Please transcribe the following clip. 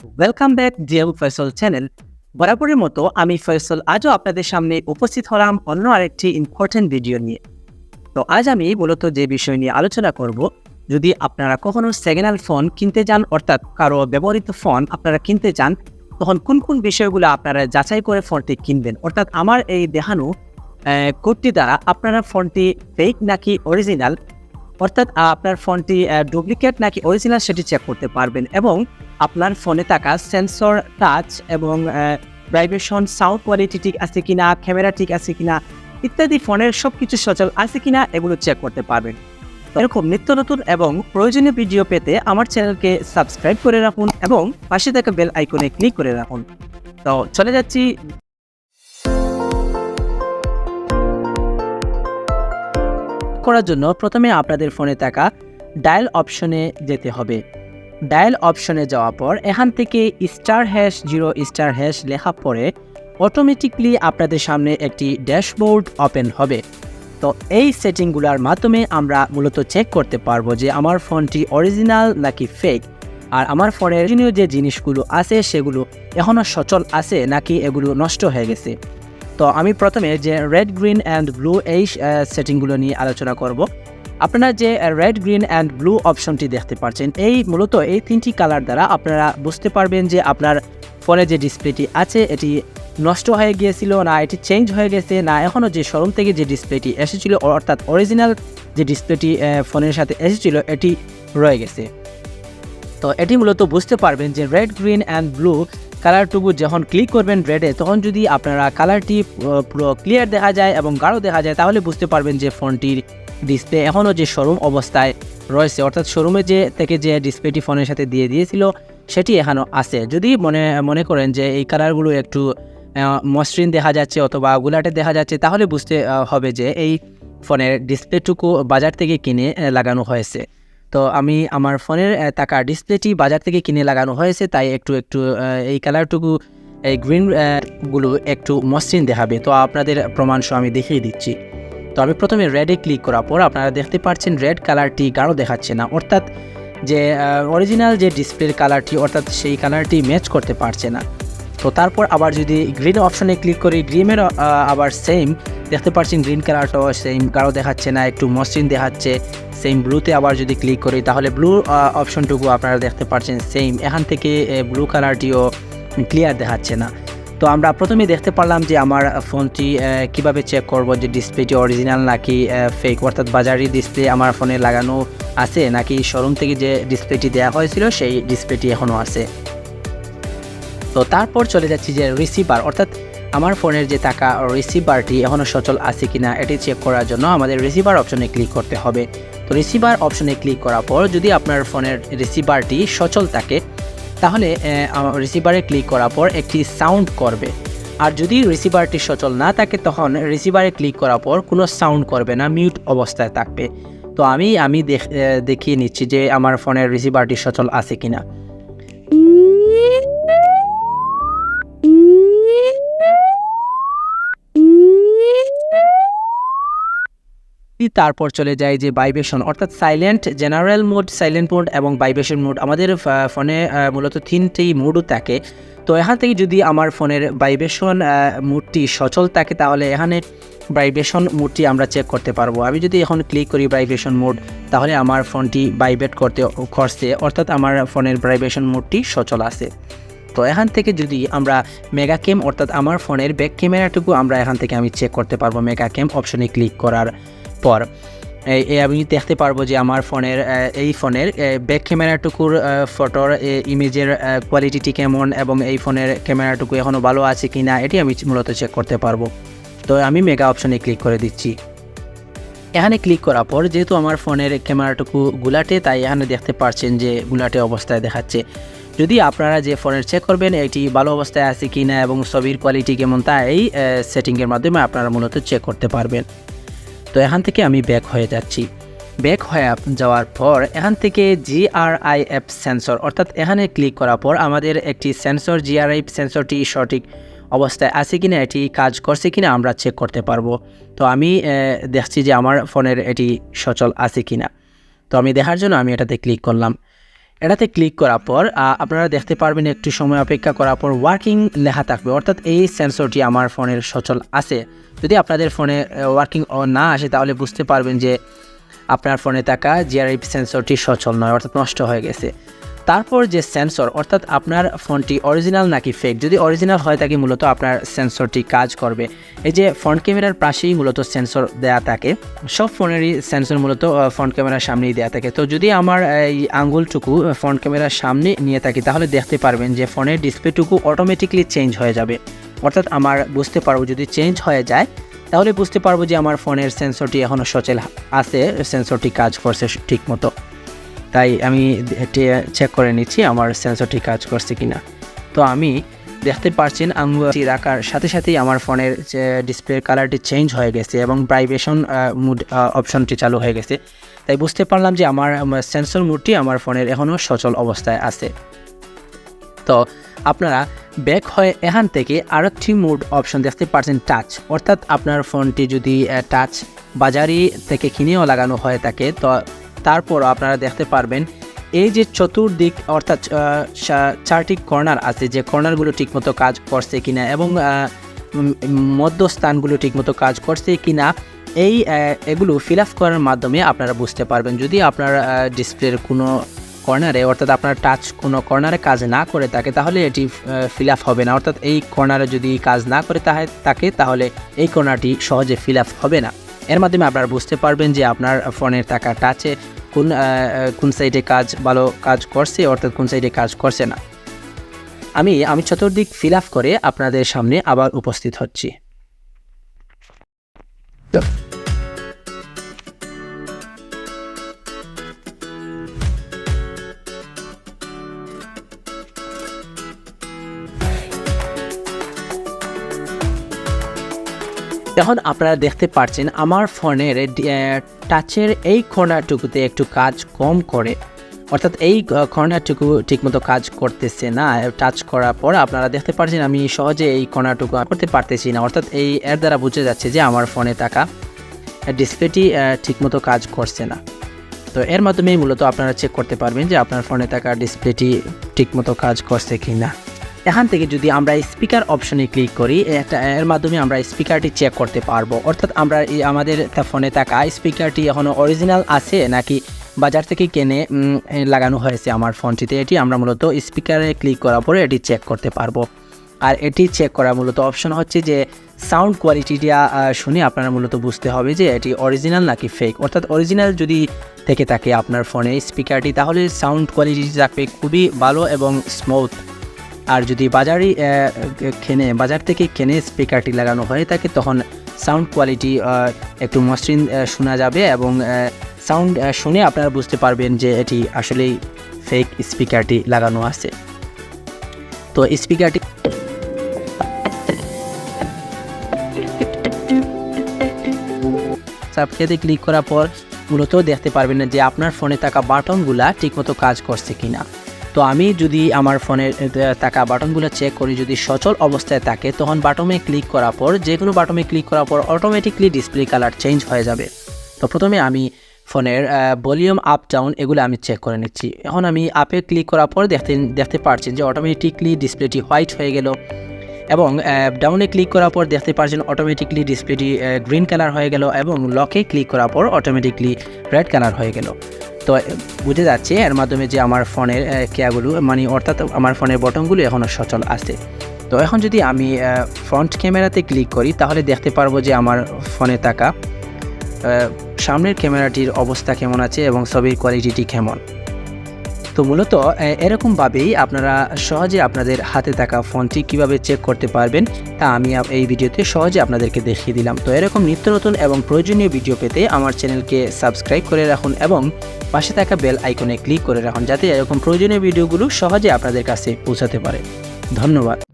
Welcome back GM Faisal channel. বরাবরের মতো আমি ফয়সল আজও আপনাদের সামনে উপস্থিত হলাম অন্য আরেকটি ইম্পর্টেন্ট ভিডিও নিয়ে। তো আজ আমি মূলত যে বিষয় নিয়ে আলোচনা করব, যদি আপনারা কখনো সেকেন্ড হ্যান্ড ফোন কিনতে যান, অর্থাৎ কারো ব্যবহৃত ফোন আপনারা কিনতে চান, তখন কোন কোন বিষয়গুলো আপনারা যাচাই করে ফোনটি কিনবেন। অর্থাৎ আমার এই দেখানো কোডটি দ্বারা আপনারা ফোনটি ফেক নাকি অরিজিনাল, অর্থাৎ আপনার ফোনটি ডুপ্লিকেট নাকি অরিজিনাল সেটি চেক করতে পারবেন, এবং আপনার ফোনে থাকা সেন্সর, টাচ এবং ভাইব্রেশন, সাউন্ড কোয়ালিটি ঠিক আছে কিনা, ক্যামেরা ঠিক আছে কিনা ইত্যাদি ফোনের সব কিছু সচল আছে কিনা এগুলো চেক করতে পারবেন। এরকম নিত্য নতুন এবং প্রয়োজনীয় ভিডিও পেতে আমার চ্যানেলকে সাবস্ক্রাইব করে রাখুন এবং পাশে থাকা বেল আইকনে ক্লিক করে রাখুন। তো চলে যাচ্ছি। করার জন্য প্রথমে আপনাদের ফোনে থাকা ডায়াল অপশনে যেতে হবে। ডায়াল অপশনে যাওয়ার পর এখান থেকে *#0* লেখা পরে অটোমেটিকলি আপনাদের সামনে একটি ড্যাশবোর্ড ওপেন হবে। তো এই সেটিংগুলোর মাধ্যমে আমরা মূলত চেক করতে পারবো যে আমার ফোনটি অরিজিনাল নাকি ফেক, আর আমার ফোনের প্রয়োজনীয় যে জিনিসগুলো আছে সেগুলো এখনও সচল আছে নাকি এগুলো নষ্ট হয়ে গেছে। তো আমি প্রথমে যে রেড, গ্রিন অ্যান্ড ব্লু এই সেটিংগুলো নিয়ে আলোচনা করব। আপনারা যে রেড, গ্রিন অ্যান্ড ব্লু অপশনটি দেখতে পাচ্ছেন, এই মূলত এই তিনটি কালার দ্বারা আপনারা বুঝতে পারবেন যে আপনার ফোনে যে ডিসপ্লেটি আছে এটি নষ্ট হয়ে গিয়েছিল না এটি চেঞ্জ হয়ে গেছে, না এখনও যে শোরুম থেকে যে ডিসপ্লেটি এসেছিল অর্থাৎ অরিজিনাল যে ডিসপ্লেটি ফোনের সাথে এসেছিল এটি রয়ে গেছে। তো এটি মূলত বুঝতে পারবেন যে রেড, গ্রিন অ্যান্ড ব্লু কালারটুকু যখন ক্লিক করবেন রেডে, তখন যদি আপনারা কালারটি পুরো ক্লিয়ার দেখা যায় এবং গাঢ় দেখা যায়, তাহলে বুঝতে পারবেন যে ফোনটির ডিসপ্লে এখনও যে শোরুম অবস্থায় রয়েছে, অর্থাৎ শোরুমে যে ডিসপ্লেটি ফোনের সাথে দিয়ে দিয়েছিল সেটি এখনও আছে। যদি মনে করেন যে এই কালারগুলো একটু মসৃণ দেখা যাচ্ছে অথবা গুলাটে দেখা যাচ্ছে, তাহলে বুঝতে হবে যে এই ফোনের ডিসপ্লেটুকু বাজার থেকে কিনে লাগানো হয়েছে। তো আমি আমার ফোনের থাকা ডিসপ্লেটি বাজার থেকে কিনে লাগানো হয়েছে, তাই একটু এই কালারটুকু, এই গ্রিন গুলো একটু মসৃণ দেখাবে। তো আপনাদের প্রমাণ সহ আমি দেখিয়ে দিচ্ছি। তো আমি প্রথমে রেডে ক্লিক করার পর আপনারা দেখতে পাচ্ছেন রেড কালারটি গাঢ় দেখাচ্ছে না, অর্থাৎ যে অরিজিনাল যে ডিসপ্লের কালারটি অর্থাৎ সেই কালারটি ম্যাচ করতে পারছে না। তো তারপর আবার যদি গ্রিন অপশনে ক্লিক করি, গ্রিনের আবার সেম দেখতে পাচ্ছেন, গ্রিন কালারটাও সেম গাঢ় দেখাচ্ছে না, একটু মসৃণ দেখাচ্ছে। সেম ব্লুতে আবার যদি ক্লিক করি, তাহলে ব্লু অপশনটুকু আপনারা দেখতে পাচ্ছেন সেম, এখান থেকে ব্লু কালারটিও ক্লিয়ার দেখাচ্ছে না। তো আমরা প্রথমে দেখতে পারলাম যে আমার ফোনটি কিভাবে চেক করব যে ডিসপ্লেটি অরিজিনাল নাকি ফেক, অর্থাৎ বাজারি ডিসপ্লে আমার ফোনে লাগানো আছে নাকি শোরুম থেকে যে ডিসপ্লেটি দেওয়া হয়েছিল সেই ডিসপ্লেটি এখনও আছে। তো তারপর চলে যাচ্ছি যে রিসিভার, অর্থাৎ আমার ফোনের যে থাকা রিসিভারটি এখনও সচল আছে কিনা এটি চেক করার জন্য আমাদের রিসিভার অপশনে ক্লিক করতে হবে। তো রিসিভার অপশনে ক্লিক করার পর যদি আপনার ফোনের রিসিভারটি সচল থাকে, তাহলে রিসিভারে ক্লিক করার পর একটি সাউন্ড করবে। আর যদি রিসিভারটি সচল না থাকে, তখন রিসিভারে ক্লিক করার পর কোনো সাউন্ড করবে না, মিউট অবস্থায় থাকবে। তো আমি দেখিয়ে নিচ্ছি যে আমার ফোনের রিসিভারটি সচল আছে কিনা। তারপর চলে যায় যে ভাইব্রেশন, অর্থাৎ silent, general mode, silent mode এবং ভাইব্রেশন মোড। আমাদের ফোনে মূলত তিনটি মোডও থাকে। তো এখান থেকে যদি আমার ফোনের ভাইব্রেশন মোডটি সচল থাকে, তাহলে এখানে ভাইব্রেশন মোডটি আমরা চেক করতে পারবো। আমি যদি এখন ক্লিক করি ভাইব্রেশন মোড, তাহলে আমার ফোনটি ভাইব্রেট করছে, অর্থাৎ আমার ফোনের ভাইব্রেশন মোডটি সচল আছে। তো এখান থেকে যদি আমরা মেগা ক্যাম, অর্থাৎ আমার ফোনের ব্যাক ক্যামেরাটুকু আমরা এখান থেকে আমি চেক করতে পারবো। মেগা ক্যাম অপশনে ক্লিক করার পর আমি দেখতে পারবো যে আমার ফোনের এই ফোনের ব্যাক ক্যামেরাটুকুর ফটোর ইমেজের কোয়ালিটিটি কেমন এবং এই ফোনের ক্যামেরাটুকু এখনও ভালো আছে কি না এটি আমি মূলত চেক করতে পারবো। তো আমি মেগা অপশনে ক্লিক করে দিচ্ছি। এখানে ক্লিক করার পর যেহেতু আমার ফোনের ক্যামেরাটুকু গুলাটে, তাই এখানে দেখতে পাচ্ছেন যে গুলাটে অবস্থায় দেখাচ্ছে। যদি আপনারা যে ফোনের চেক করবেন এটি ভালো অবস্থায় আছে কি না এবং ছবির কোয়ালিটি কেমন, তা এই সেটিংয়ের মাধ্যমে আপনারা মূলত চেক করতে পারবেন। তো এখান থেকে আমি ব্যাক হয়ে যাচ্ছি। ব্যাক হয়ে যাওয়ার পর এখান থেকে GRIF সেন্সর, অর্থাৎ এখানে ক্লিক করার পর আমাদের একটি সেন্সর, GRIF সেন্সরটি সঠিক অবস্থায় আছে কিনা, এটি কাজ করছে কিনা আমরা চেক করতে পারবো। তো আমি দেখছি যে আমার ফোনের এটি সচল আছে কিনা। তো আমি দেখার জন্য আমি এটাতে ক্লিক করলাম। এটাতে ক্লিক করার পর আপনারা দেখতে পারবেন একটু সময় অপেক্ষা করার পর ওয়ার্কিং লেখা থাকবে, অর্থাৎ এই সেন্সরটি আমার ফোনের সচল আছে। যদি আপনাদের ফোনে ওয়ার্কিং না আসে তাহলে বুঝতে পারবেন যে আপনার ফোনে থাকা জিআরএফ সেন্সরটি সচল নয়, অর্থাৎ নষ্ট হয়ে গেছে। তারপর যে সেন্সর, অর্থাৎ আপনার ফোনটি অরিজিনাল নাকি ফেক, যদি অরিজিনাল হয় থাকে মূলত আপনার সেন্সরটি কাজ করবে। এই যে ফ্রন্ট ক্যামেরার পাশেই মূলত সেন্সর দেয়া থাকে, সব ফোনেরই সেন্সর মূলত ফ্রন্ট ক্যামেরার সামনেই দেওয়া থাকে। তো যদি আমার এই আঙ্গুলটুকু ফ্রন্ট ক্যামেরার সামনে নিয়ে থাকি তাহলে দেখতে পারবেন যে ফোনের ডিসপ্লেটুকু অটোমেটিকলি চেঞ্জ হয়ে যাবে, অর্থাৎ আমার বুঝতে পারবো যদি চেঞ্জ হয়ে যায় তাহলে বুঝতে পারবো যে আমার ফোনের সেন্সরটি এখনও সচল আছে, সেন্সরটি কাজ করছে ঠিক মতো। তাই আমি চেক করে নিচ্ছি আমার সেন্সরটি কাজ করছে কিনা। তো আমি দেখতে পাচ্ছেন আঙুলটি রাখার সাথে সাথেই আমার ফোনের যে ডিসপ্লের কালারটি চেঞ্জ হয়ে গেছে এবং ভাইব্রেশন মুড অপশনটি চালু হয়ে গেছে। তাই বুঝতে পারলাম যে আমার সেন্সর মুডটি আমার ফোনের এখনও সচল অবস্থায় আছে। তো আপনারা ব্যাক হয়ে এখান থেকে আরেকটি মুড অপশন দেখতে পাচ্ছেন টাচ, অর্থাৎ আপনার ফোনটি যদি টাচ বাজারি থেকে কিনেও লাগানো হয়ে থাকে তো তারপর আপনারা দেখতে পারবেন এই যে চতুর্দিক অর্থাৎ 4টি কর্নার আছে, যে কর্নারগুলো ঠিকমতো কাজ করছে কিনা এবং মধ্যস্থানগুলো ঠিকমতো কাজ করছে কিনা এগুলো ফিল আপ করার মাধ্যমে আপনারা বুঝতে পারবেন। যদি আপনার ডিসপ্লের কোনো কর্নারে অর্থাৎ আপনার টাচ কোনো কর্নারে কাজ না করে থাকে তাহলে এটি ফিল আপ হবে না, অর্থাৎ এই কর্নারে যদি কাজ না করে থাকে তাহলে এই কর্নারটি সহজে ফিল আপ হবে না। এর মাধ্যমে আপনারা বুঝতে পারবেন যে আপনার ফোনের থাকা টাচে কোন সাইডে ভালো কাজ করছে, অর্থাৎ কোন সাইডে কাজ করছে না। আমি চতুর্দিক ফিল আপ করে আপনাদের সামনে আবার উপস্থিত হচ্ছি। এখন আপনারা দেখতে পাচ্ছেন আমার ফোনের টাচের এই কর্নারটুকুতে একটু কাজ কম করে, অর্থাৎ এই কর্নারটুকু ঠিকমতো কাজ করতেছে না। টাচ করার পর আপনারা দেখতে পাচ্ছেন আমি সহজে এই কর্নারটুকু করতে পারতেছি না, অর্থাৎ এর দ্বারা বোঝা যাচ্ছে যে আমার ফোনে থাকা ডিসপ্লেটি ঠিকমতো কাজ করছে না। তো এর মাধ্যমেই মূলত আপনারা চেক করতে পারবেন যে আপনার ফোনে থাকা ডিসপ্লেটি ঠিকমতো কাজ করছে কি না। এখান থেকে যদি আমরা স্পিকার অপশনে ক্লিক করি এর মাধ্যমে আমরা স্পিকারটি চেক করতে পারবো, অর্থাৎ আমরা আমাদের ফোনে থাকা স্পিকারটি এখনও অরিজিনাল আছে নাকি বাজার থেকে কিনে লাগানো হয়েছে আমার ফোনটিতে, এটি আমরা মূলত স্পিকারে ক্লিক করার পরে এটি চেক করতে পারবো। আর এটি চেক করার মূলত অপশন হচ্ছে যে সাউন্ড কোয়ালিটিটা শুনে আপনারা মূলত বুঝতে হবে যে এটি অরিজিনাল নাকি ফেক, অর্থাৎ অরিজিনাল যদি থেকে থাকে আপনার ফোনে স্পিকারটি তাহলে সাউন্ড কোয়ালিটি থাকবে খুবই ভালো এবং স্মুথ। আর যদি বাজার থেকে কিনে স্পিকারটি লাগানো হয়ে থাকে তখন সাউন্ড কোয়ালিটি একটু মসৃণ শোনা যাবে এবং সাউন্ড শুনে আপনারা বুঝতে পারবেন যে এটি আসলেই ফেক স্পিকারটি লাগানো আছে। তো স্পিকারটি সাবস্ক্রাইবে ক্লিক করার পর মূলত দেখতে পারবেন যে আপনার ফোনে থাকা বাটনগুলা ঠিকমতো কাজ করছে কিনা। তো আমি যদি আমার ফোনের থাকা বাটনগুলো চেক করি, যদি সচল অবস্থায় থাকে তখন বাটনে ক্লিক করার পর যে কোনো বাটনে ক্লিক করার পর অটোমেটিকলি ডিসপ্লে কালার চেঞ্জ হয়ে যাবে। তো প্রথমে আমি ফোনের ভলিউম আপ ডাউন এগুলো আমি চেক করে নিচ্ছি। এখন আমি আপে ক্লিক করার পর দেখতে পাচ্ছেন যে অটোমেটিকলি ডিসপ্লেটি হোয়াইট হয়ে গেল এবং ডাউনে ক্লিক করার পর দেখতে পাচ্ছেন অটোমেটিকলি ডিসপ্লেটি গ্রিন কালার হয়ে গেল এবং লকে ক্লিক করার পর অটোমেটিকলি রেড কালার হয়ে গেল। তো বুঝে যাচ্ছে এর মাধ্যমে যে আমার ফোনের কেয়াগুলো অর্থাৎ আমার ফোনের বটনগুলো এখনও সচল আছে। তো এখন যদি আমি ফ্রন্ট ক্যামেরাতে ক্লিক করি তাহলে দেখতে পারবো যে আমার ফোনে থাকা সামনের ক্যামেরাটির অবস্থা কেমন আছে এবং ছবির কোয়ালিটিটি কেমন। তো মূলত এরকমভাবেই আপনারা সহজে আপনাদের হাতে থাকা ফোনটি কিভাবে চেক করতে পারবেন তা আমি এই ভিডিওতে সহজে আপনাদেরকে দেখিয়ে দিলাম। তো এরকম নিত্য নতুন এবং প্রয়োজনীয় ভিডিও পেতে আমার চ্যানেলকে সাবস্ক্রাইব করে রাখুন এবং পাশে থাকা বেল আইকনে ক্লিক করে রাখুন যাতে এরকম প্রয়োজনীয় ভিডিওগুলো সহজে আপনাদের কাছে পৌঁছাতে পারে। ধন্যবাদ।